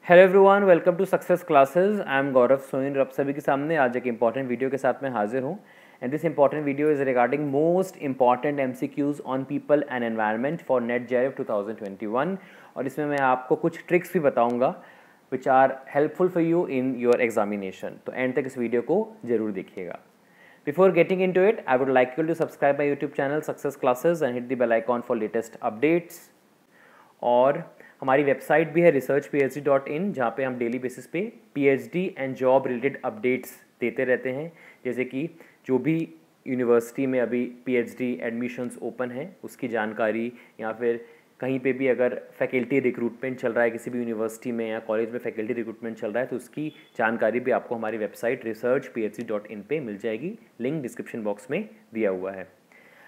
Hello everyone, welcome to success classes. I am Gaurav Soin. आप सभी के सामने आज एक इंपॉर्टेंट वीडियो के साथ में हाजिर हूँ। And this important video is regarding most important MCQs on people and environment for NET JRF 2021। और इसमें मैं आपको कुछ ट्रिक्स भी बताऊँगा which are helpful for you in your examination. तो एंड तक इस वीडियो को जरूर देखिएगा। Before getting into it, I would like you to subscribe my YouTube channel Success Classes and hit the bell icon for latest updates. और हमारी website भी है researchphd.in, जहाँ पे हम डेली बेसिस पे PhD and job related updates देते रहते हैं। जैसे कि जो भी यूनिवर्सिटी में अभी PhD एडमिशन्स ओपन हैं उसकी जानकारी, या फिर कहीं पे भी अगर फैकल्टी रिक्रूटमेंट चल रहा है किसी भी यूनिवर्सिटी में या कॉलेज में फैकल्टी रिक्रूटमेंट चल रहा है, तो उसकी जानकारी भी आपको हमारी वेबसाइट researchphd.in पे मिल जाएगी। लिंक डिस्क्रिप्शन बॉक्स में दिया हुआ है।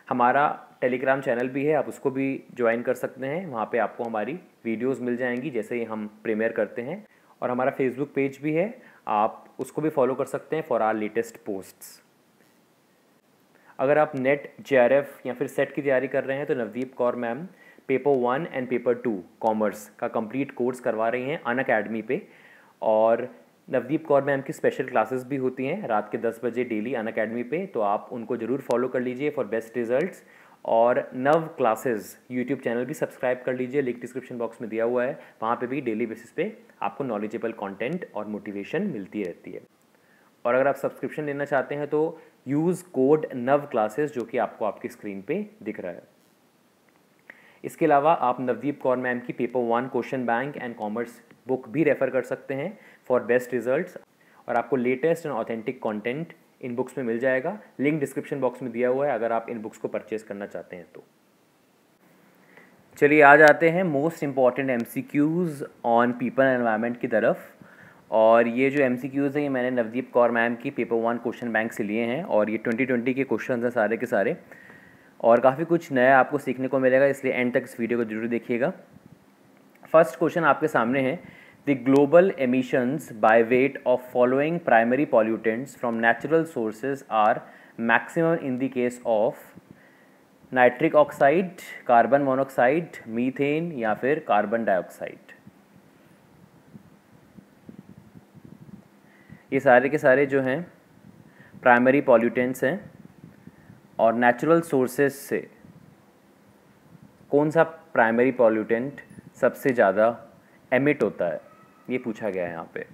हमारा टेलीग्राम चैनल भी है, आप उसको भी ज्वाइन कर सकते हैं। वहाँ पे आपको हमारी वीडियोस मिल जाएंगी जैसे ही हम प्रीमियर करते हैं। और हमारा फेसबुक पेज भी है, आप उसको भी फॉलो कर सकते हैं फॉर आवर लेटेस्ट पोस्ट्स। अगर आप नेट जेआरएफ या फिर सेट की तैयारी कर रहे हैं तो Navdeep Kaur ma'am paper 1 and paper 2 commerce का कंप्लीट कोर्स करवा रही हैं अनअकैडमी पे। और नवदीप कौर मैम की स्पेशल क्लासेस भी होती हैं रात के 10 बजे डेली अनअकैडमी पे, तो आप उनको ज़रूर फॉलो कर लीजिए फॉर बेस्ट रिजल्ट्स। और नव क्लासेस यूट्यूब चैनल भी सब्सक्राइब कर लीजिए, लिंक डिस्क्रिप्शन बॉक्स में दिया हुआ है। वहाँ पे भी डेली बेसिस पे आपको नॉलेजेबल कंटेंट और मोटिवेशन मिलती रहती है। और अगर आप सब्सक्रिप्शन लेना चाहते हैं तो यूज़ कोड नव क्लासेस, जो कि आपको आपकी स्क्रीन पे दिख रहा है। इसके अलावा आप नवदीप कौर मैम की paper 1 question bank and commerce book भी रेफ़र कर सकते हैं फॉर बेस्ट रिजल्ट्स। और आपको latest and authentic content in books में मिल जाएगा। लिंक डिस्क्रिप्शन बॉक्स में दिया हुआ है अगर आप इन बुक्स को परचेज करना चाहते हैं तो। चलिए आ जाते हैं most important MCQs on people and environment की तरफ। और ये जो एमसीक्यूज़ हैं ये मैंने नवदीप कौर मैम की पेपर 1 क्वेश्चन बैंक से लिए हैं, और ये 2020 के क्वेश्चन हैं सारे के सारे। और काफ़ी कुछ नया आपको सीखने को मिलेगा, इसलिए एंड तक इस वीडियो को जरूर देखिएगा। फर्स्ट क्वेश्चन आपके सामने है, the global emissions by weight of following primary pollutants from natural sources are maximum in the case of nitric oxide, carbon monoxide, methane या फिर कार्बन डाइऑक्साइड। ये सारे के सारे जो हैं प्राइमरी पॉल्यूटेंट्स हैं, और नेचुरल सोर्सेज से कौन सा प्राइमरी पॉल्यूटेंट सबसे ज़्यादा एमिट होता है, ये पूछा गया है यहाँ पे।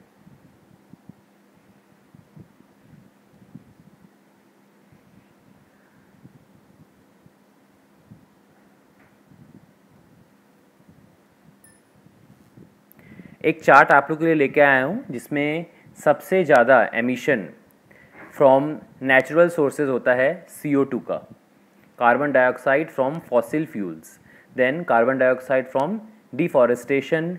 एक चार्ट आप लोग के लिए लेके आया हूँ जिसमें सबसे ज़्यादा एमिशन फ्रॉम नेचुरल सोर्सेज होता है CO2 का, carbon dioxide from fossil fuels, then carbon dioxide from deforestation,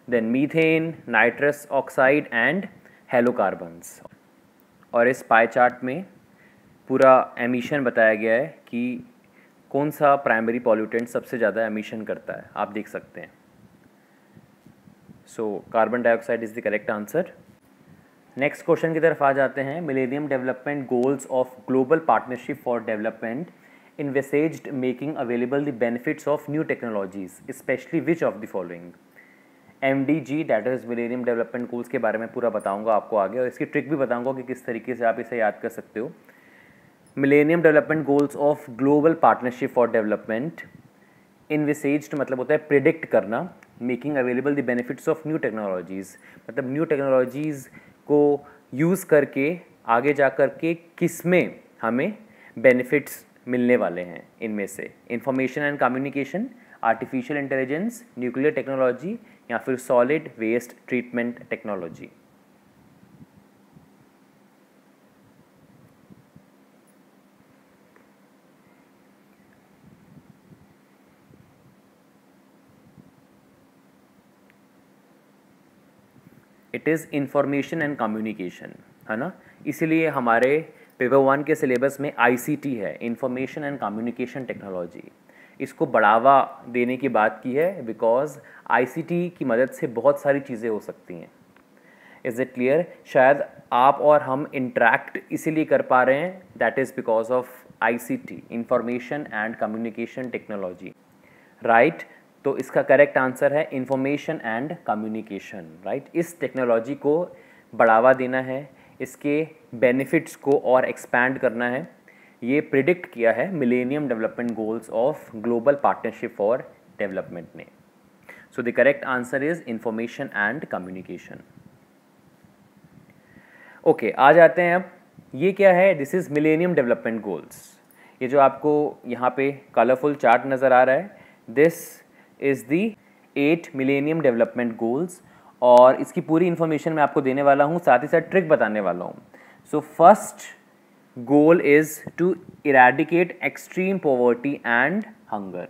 then methane, nitrous oxide and halocarbons. और इस पाई चार्ट में पूरा एमिशन बताया गया है कि कौन सा प्राइमरी पॉल्यूटेंट सबसे ज़्यादा एमिशन करता है, आप देख सकते हैं। So carbon dioxide is the correct answer. Next question की तरफ आ जाते हैं। Millennium development goals of global partnership for development envisaged making available the benefits of new technologies specially which of the following. MDG that is millennium development goals के बारे में पूरा बताऊंगा आपको आगे, और इसकी ट्रिक भी बताऊंगा कि किस तरीके से आप इसे याद कर सकते हो। Millennium development goals of global partnership for development, envisaged मतलब होता है प्रिडिक्ट करना, making available the benefits of new technologies मतलब न्यू टेक्नोलॉजीज़ को यूज़ करके आगे जा कर के किस में हमें बेनिफिट्स मिलने वाले हैं। इनमें से information and communication, artificial intelligence, nuclear technology या फिर solid waste treatment technology. It is information and communication, है ना। इसीलिए हमारे पेपर 1 के सिलेबस में ICT है, इंफॉर्मेशन एंड कम्युनिकेशन टेक्नोलॉजी। इसको बढ़ावा देने की बात की है बिकॉज ICT की मदद से बहुत सारी चीज़ें हो सकती हैं। Is it clear? शायद आप और हम इंटरेक्ट इसीलिए कर पा रहे हैं, that is because of ICT, information and communication technology, right. तो इसका करेक्ट आंसर है इंफॉर्मेशन एंड कम्युनिकेशन, राइट। इस टेक्नोलॉजी को बढ़ावा देना है, इसके बेनिफिट्स को और एक्सपैंड करना है, ये प्रिडिक्ट किया है millennium development goals of global partnership for development ने। So the correct answer is information and communication. Okay, आ जाते हैं अब, ये क्या है, this is millennium development goals. ये जो आपको यहाँ पे कलरफुल चार्ट नज़र आ रहा है, this is the 8 millennium development goals, और इसकी पूरी इन्फॉर्मेशन मैं आपको देने वाला हूँ, साथ ही साथ ट्रिक बताने वाला हूँ। So first goal is to eradicate extreme poverty and hunger,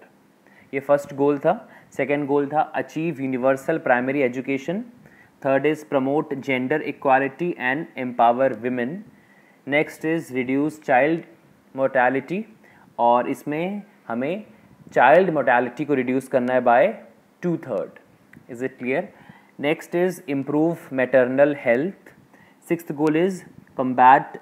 ये फर्स्ट गोल था। सेकेंड गोल था achieve universal primary education. Third is promote gender equality and empower women. Next is reduce child mortality, और इसमें हमें child mortality को reduce करना है by 2/3। Is it clear? Next is improve maternal health. Sixth goal is combat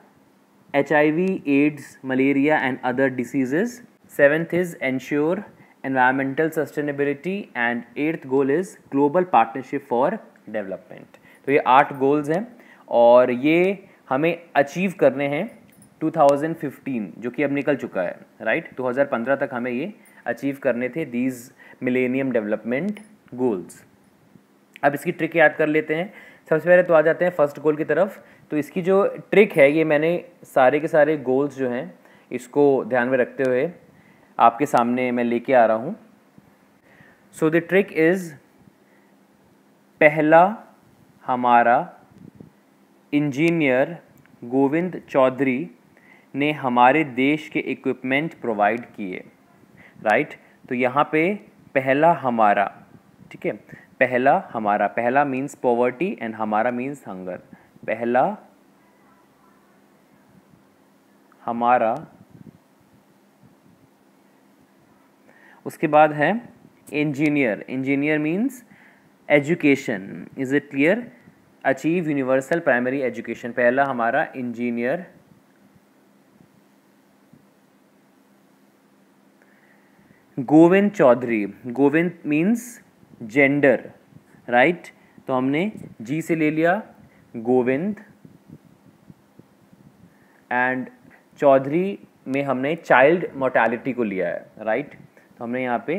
HIV, AIDS, malaria and other diseases. Seventh is ensure environmental sustainability and eighth goal is global partnership for development. तो ये 8 goals हैं और ये हमें achieve करने हैं 2015, जो कि अब निकल चुका है, राइट। 2015 तक हमें ये अचीव करने थे दीज मिलेनियम डेवलपमेंट गोल्स। अब इसकी ट्रिक याद कर लेते हैं। सबसे पहले तो आ जाते हैं फर्स्ट गोल की तरफ। तो इसकी जो ट्रिक है, ये मैंने सारे के सारे गोल्स जो हैं इसको ध्यान में रखते हुए आपके सामने मैं लेके आ रहा हूँ। सो द ट्रिक इज़, पहला हमारा इंजीनियर गोविंद चौधरी ने हमारे देश के इक्विपमेंट प्रोवाइड किए, राइट। तो यहाँ पे पहला हमारा, ठीक है, पहला हमारा, पहला मीन्स पॉवर्टी एंड हमारा मीन्स हंगर। पहला हमारा, उसके बाद है engineer, engineer means education. Is it clear? Achieve universal primary education, पहला हमारा engineer Govind Chaudhary, Govind means gender, right. तो हमने जी से ले लिया गोविंद, एंड चौधरी में हमने चाइल्ड मोर्टैलिटी को लिया है, राइट। तो हमने यहाँ पे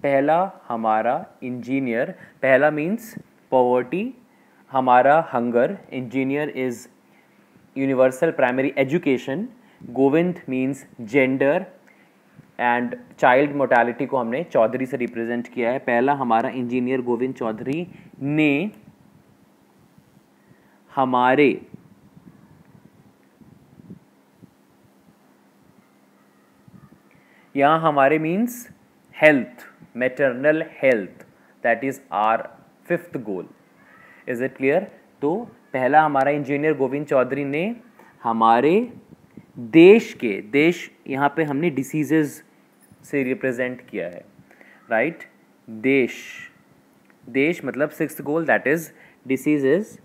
पहला हमारा इंजीनियर, पहला मीन्स पॉवर्टी, हमारा hunger, engineer is universal primary education, Govind means gender, and child mortality को हमने चौधरी से रिप्रेजेंट किया है। पहला हमारा इंजीनियर गोविंद चौधरी ने हमारे यहाँ हमारे means health, maternal health, that is our fifth goal. Is it clear? तो पहला हमारा इंजीनियर गोविंद चौधरी ने हमारे देश के, देश यहाँ पे हमने डिसीजेज से रिप्रेजेंट किया है, राइट। देश, देश मतलब sixth goal, that is diseases,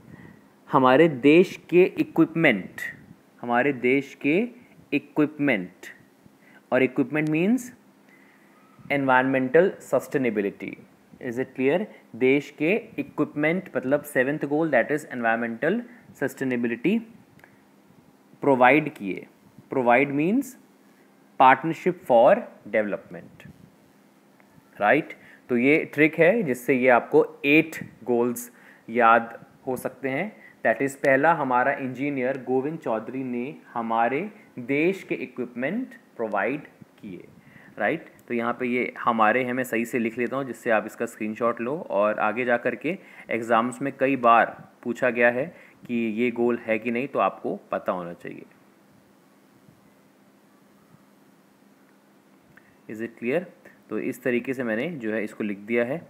हमारे देश के इक्विपमेंट, हमारे देश के इक्विपमेंट, और equipment means environmental sustainability. Is it clear? देश के इक्विपमेंट मतलब seventh goal, that is environmental sustainability provide किए। Provide means partnership for development, right. तो ये ट्रिक है जिससे ये आपको 8 गोल्स याद हो सकते हैं। दैट इज़, पहला हमारा इंजीनियर गोविंद चौधरी ने हमारे देश के इक्विपमेंट प्रोवाइड किए, राइट। तो यहाँ पे ये हमारे हैं, मैं सही से लिख लेता हूँ जिससे आप इसका स्क्रीनशॉट लो, और आगे जा कर के एग्ज़ाम्स में कई बार पूछा गया है कि ये गोल है कि नहीं, तो आपको पता होना चाहिए। Is it clear? तो इस तरीके से मैंने जो है इसको लिख दिया है,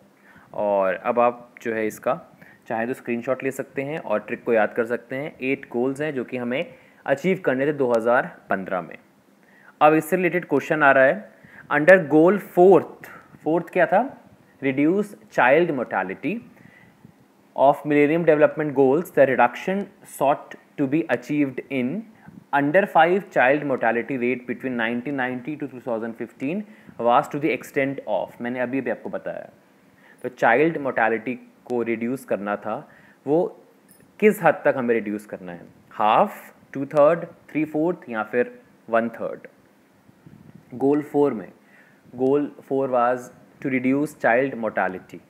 और अब आप जो है इसका चाहे तो स्क्रीनशॉट ले सकते हैं और ट्रिक को याद कर सकते हैं। 8 गोल्स हैं जो कि हमें अचीव करने थे 2015 में। अब इससे रिलेटेड क्वेश्चन आ रहा है, अंडर गोल फोर्थ क्या था? Reduce child mortality of millennium development goals, the reduction sought to be achieved in under 5 child mortality rate between 1990 to 2015 was to the extent of, मैंने अभी भी आपको बताया। तो चाइल्ड मोर्टेलिटी को रिड्यूस करना था, वो किस हद तक हमें रिड्यूस करना है, हाफ, 2/3, 3/4 या फिर 1/3। गोल 4 में, goal 4 was to reduce child mortality.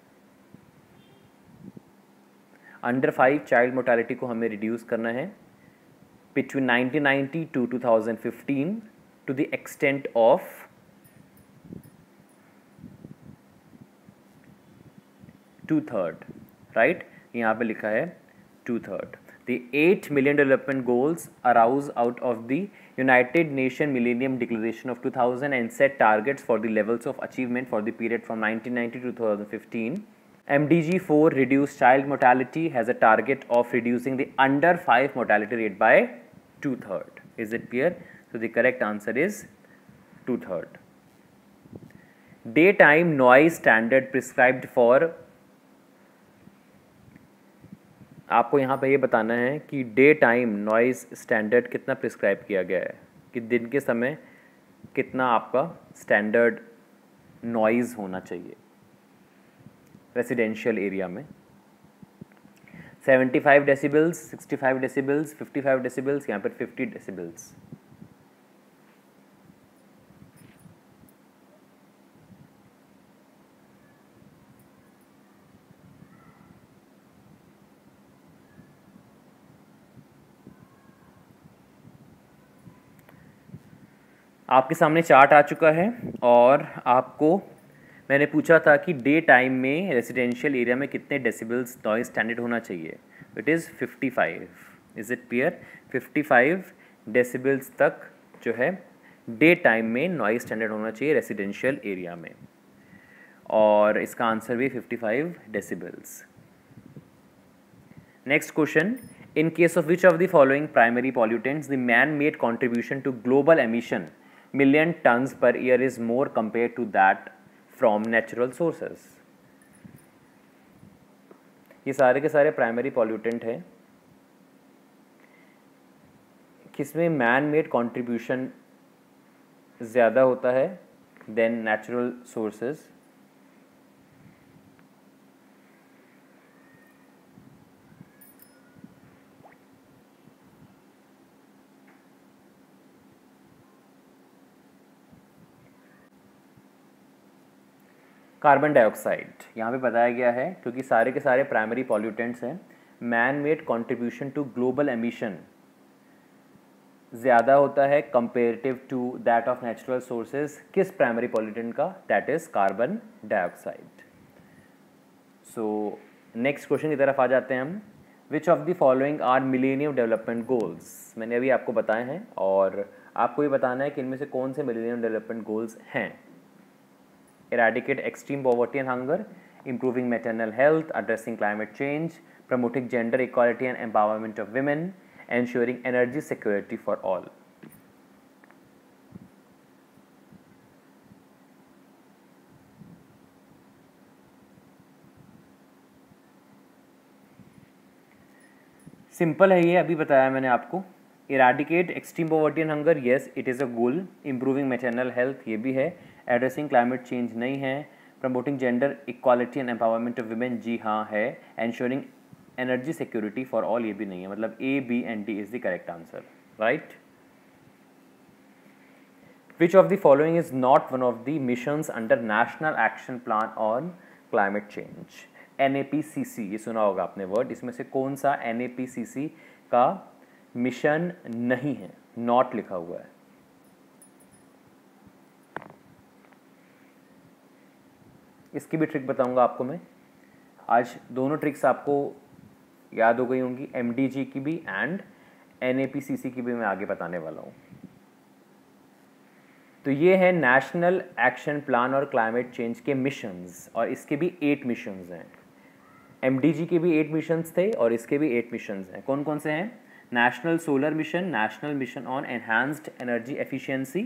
Under 5 child mortality को हमें रिड्यूस करना है between 1990 to 2015 to the extent of 2/3, right, यहाँ पे लिखा है 2/3। The 8 million development goals arise out of the United Nations Millennium Declaration of 2000 and set targets for the levels of achievement for the period from 1990 to 2015. MDG 4 reduce child mortality has a target of reducing the under 5 mortality rate by 2/3. Is it clear? So the correct answer is 2/3. Daytime noise standard prescribed for, आपको यहाँ पे ये बताना है कि day time noise standard कितना prescribe किया गया है, कि दिन के समय कितना आपका स्टैंडर्ड नॉइज़ होना चाहिए रेसिडेंशियल एरिया में। 75 डेसिबल्स, 65 डेसिबल्स, 55 डेसिबल्स, यहाँ पर 50 डेसिबल्स। आपके सामने चार्ट आ चुका है और आपको मैंने पूछा था कि डे टाइम में रेसिडेंशियल एरिया में कितने डेसिबल्स नॉइज स्टैंडर्ड होना चाहिए। It is 55। Is it clear? 55 decibels तक जो है डे टाइम में नॉइज स्टैंडर्ड होना चाहिए रेसिडेंशियल एरिया में, और इसका आंसर भी 55 decibels. Next question, in case of which of the following primary pollutants the man-made contribution to global emission million tons per year is more compared to that from natural sources? ये सारे के सारे primary pollutant हैं, किसमें man made contribution ज़्यादा होता है then natural sources? Carbon dioxide यहाँ पे बताया गया है, क्योंकि सारे के सारे प्राइमरी पॉल्यूटेंट्स हैं। Man made contribution to global emission ज़्यादा होता है comparative to that of natural sources, किस प्राइमरी पॉल्यूटेंट का? That is carbon dioxide. So next question की तरफ आ जाते हैं हम। Which of the following are millennium development goals? मैंने अभी आपको बताए हैं और आपको ये बताना है कि इनमें से कौन से मिलेनियम डेवलपमेंट गोल्स हैं। Eradicate extreme poverty and hunger, improving maternal health, addressing climate change, promoting gender equality and empowerment of women, ensuring energy security for all. Simple है ये, अभी बताया मैंने आपको। Eradicate extreme poverty and hunger, yes it is a goal. Improving maternal health, ये भी है। Addressing climate change नहीं है। Promoting gender equality and empowerment of women, जी हाँ है। Ensuring energy security for all, ये भी नहीं है। मतलब A, B and D is the correct answer, right. Which of the following is not one of the missions under national action plan on climate change? NAPCC, ये सुना होगा आपने word. इसमें से कौन सा NAPCC का मिशन नहीं है? नॉट लिखा हुआ है। इसकी भी ट्रिक बताऊंगा आपको मैं आज। दोनों ट्रिक्स आपको याद हो गई होंगी, MDG की भी एंड NAPCC की भी मैं आगे बताने वाला हूँ। तो ये है नेशनल एक्शन प्लान और क्लाइमेट चेंज के मिशंस, और इसके भी 8 मिशंस हैं। MDG के भी 8 मिशंस थे और इसके भी 8 मिशंस हैं। कौन कौन से हैं? National solar mission, national mission on enhanced energy efficiency,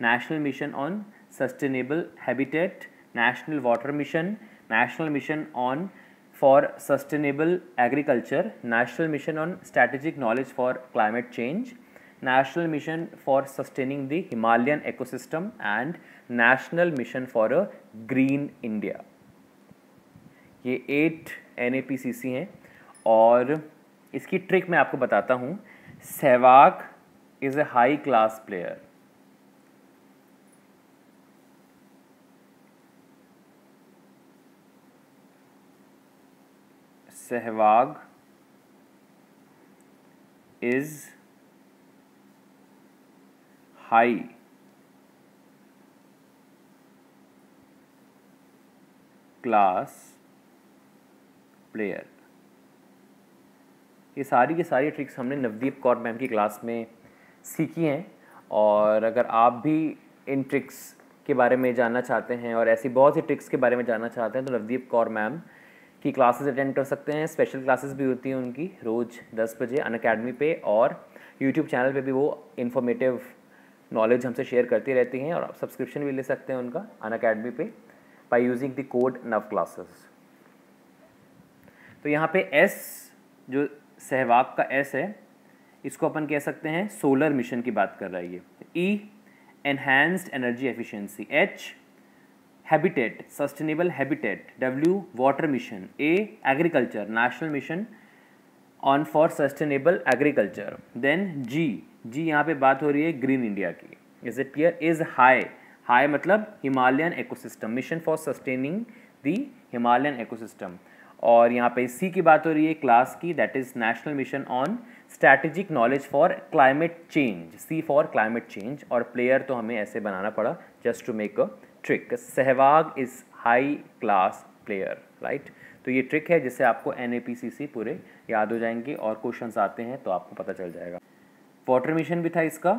national mission on sustainable habitat, national water mission, national mission on for sustainable agriculture, national mission on strategic knowledge for climate change, national mission for sustaining the Himalayan ecosystem and national mission for a green India. ये 8 NAPCC हैं और इसकी trick मैं आपको बताता हूँ। Sehwag is a high class player. Sehwag is high class player। ये सारी की सारी ट्रिक्स हमने नवदीप कौर मैम की क्लास में सीखी हैं और अगर आप भी इन ट्रिक्स के बारे में जानना चाहते हैं और ऐसी बहुत सी ट्रिक्स के बारे में जानना चाहते हैं तो नवदीप कौर मैम की क्लासेस अटेंड कर सकते हैं। स्पेशल क्लासेस भी होती हैं उनकी रोज़ 10 बजे अनअकैडमी पे और यूट्यूब चैनल पे भी वो इन्फॉर्मेटिव नॉलेज हमसे शेयर करती रहती हैं और आप सब्सक्रिप्शन भी ले सकते हैं उनका अनअकैडमी पे बाय यूजिंग द कोड नव क्लासेस। तो यहाँ पे S जो सहवाग का S है इसको अपन कह सकते हैं सोलर मिशन की बात कर रहा है ये। E enhanced energy efficiency. H habitat sustainable habitat. W water mission. A agriculture national mission on for sustainable agriculture. Then G यहाँ पे बात हो रही है ग्रीन इंडिया की। Is it clear? Is high मतलब Himalayan ecosystem, mission for sustaining the Himalayan ecosystem. और यहाँ पे C की बात हो रही है क्लास की, that is national mission on strategic knowledge for climate change. C for climate change. और प्लेयर तो हमें ऐसे बनाना पड़ा just to make a trick. Sehwag is high class player, right. तो ये ट्रिक है जिससे आपको NAPCC पूरे याद हो जाएंगे और क्वेश्चंस आते हैं तो आपको पता चल जाएगा। वाटर मिशन भी था इसका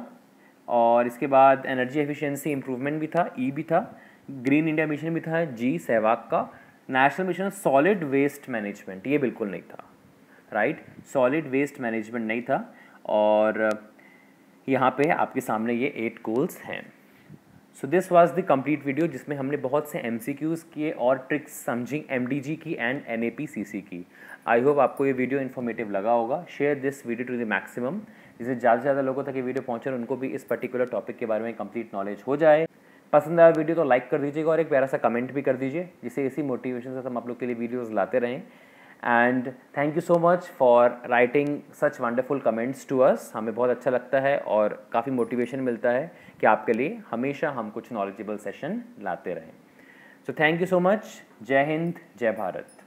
और इसके बाद एनर्जी एफिशिएंसी इंप्रूवमेंट भी था, E भी था। ग्रीन इंडिया मिशन भी था, G सहवाग का। National mission solid waste management ये बिल्कुल नहीं था, राइट। सॉलिड वेस्ट मैनेजमेंट नहीं था। और यहाँ पे आपके सामने ये 8 गोल्स हैं। So this was the complete video जिसमें हमने बहुत से MCQs किए और ट्रिक्स समझी MDG की एंड NAPCC की। आई होप आपको ये वीडियो इन्फॉर्मेटिव लगा होगा। Share this video to the maximum, जिससे ज़्यादा से ज़्यादा लोगों तक ये वीडियो पहुँचे और उनको भी इस पर्टिकुलर टॉपिक के बारे में कंप्लीट नॉलेज हो जाए। पसंद आया वीडियो तो लाइक कर दीजिएगा और एक प्यारा सा कमेंट भी कर दीजिए, जिससे इसी मोटिवेशन से हम आप लोग के लिए वीडियोज़ लाते रहें। And thank you so much for writing such wonderful comments to us. हमें बहुत अच्छा लगता है और काफ़ी मोटिवेशन मिलता है कि आपके लिए हमेशा हम कुछ नॉलेजेबल सेशन लाते रहें। So thank you so much. जय हिंद, जय भारत।